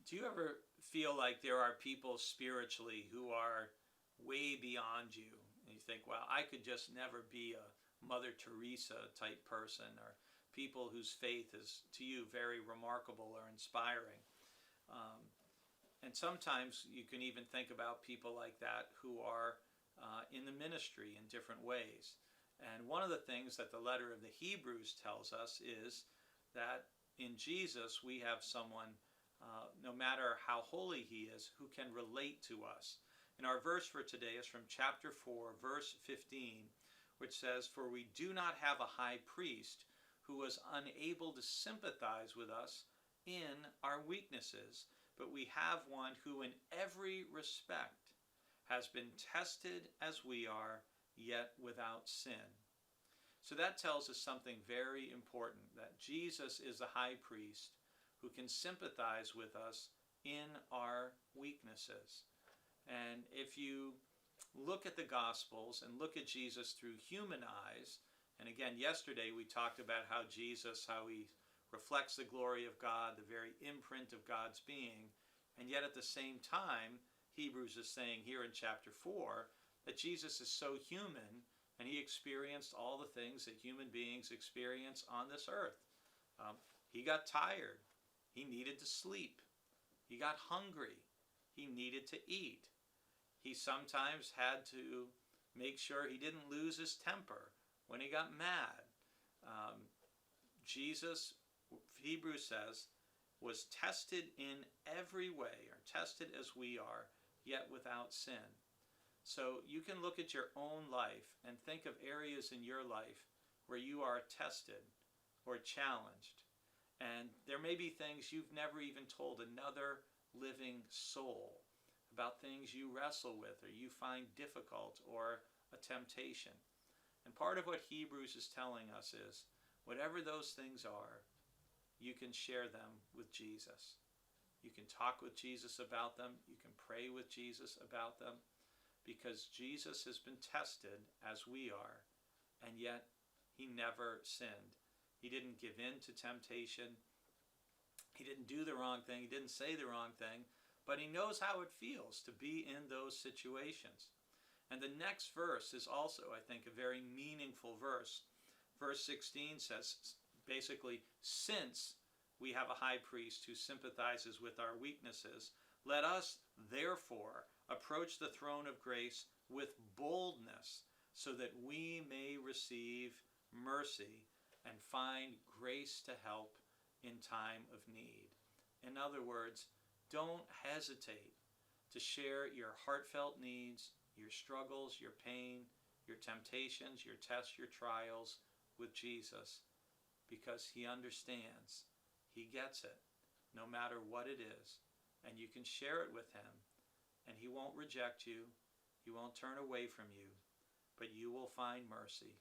Do you ever feel like there are people spiritually who are way beyond you? And you think, well, I could just never be a Mother Teresa type person, or people whose faith is to you very remarkable or inspiring. Um, and sometimes you can even think about people like that who are in the ministry in different ways. And one of the things that the letter of the Hebrews tells us is that in Jesus we have someone, no matter how holy he is, who can relate to us. And our verse for today is from chapter 4, verse 15, which says, "For we do not have a high priest who was unable to sympathize with us in our weaknesses, but we have one who in every respect has been tested as we are, yet without sin." So that tells us something very important, that Jesus is the high priest who can sympathize with us in our weaknesses. And if you look at the Gospels and look at Jesus through human eyes, and again, yesterday we talked about how Jesus, how he reflects the glory of God, the very imprint of God's being, and yet at the same time, Hebrews is saying here in chapter 4 that Jesus is so human and he experienced all the things that human beings experience on this earth. He got tired. He needed to sleep. He got hungry. He needed to eat. He sometimes had to make sure he didn't lose his temper when he got mad. Jesus, Hebrews says, was tested in every way, or tested as we are, yet without sin. So you can look at your own life and think of areas in your life where you are tested or challenged. And there may be things you've never even told another living soul about, things you wrestle with or you find difficult or a temptation. And part of what Hebrews is telling us is, whatever those things are, you can share them with Jesus. You can talk with Jesus about them. You can pray with Jesus about them, because Jesus has been tested as we are, and yet he never sinned. He didn't give in to temptation. He didn't do the wrong thing. He didn't say the wrong thing, but he knows how it feels to be in those situations. And the next verse is also, I think, a very meaningful verse. Verse 16 says, basically, "Since we have a high priest who sympathizes with our weaknesses, let us therefore approach the throne of grace with boldness, so that we may receive mercy and find grace to help in time of need." In other words, don't hesitate to share your heartfelt needs, your struggles, your pain, your temptations, your tests, your trials with Jesus, because he understands. He gets it, no matter what it is. And you can share it with him, and he won't reject you. He won't turn away from you, but you will find mercy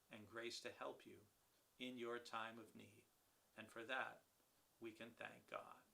and grace to help you in your time of need. And for that, we can thank God.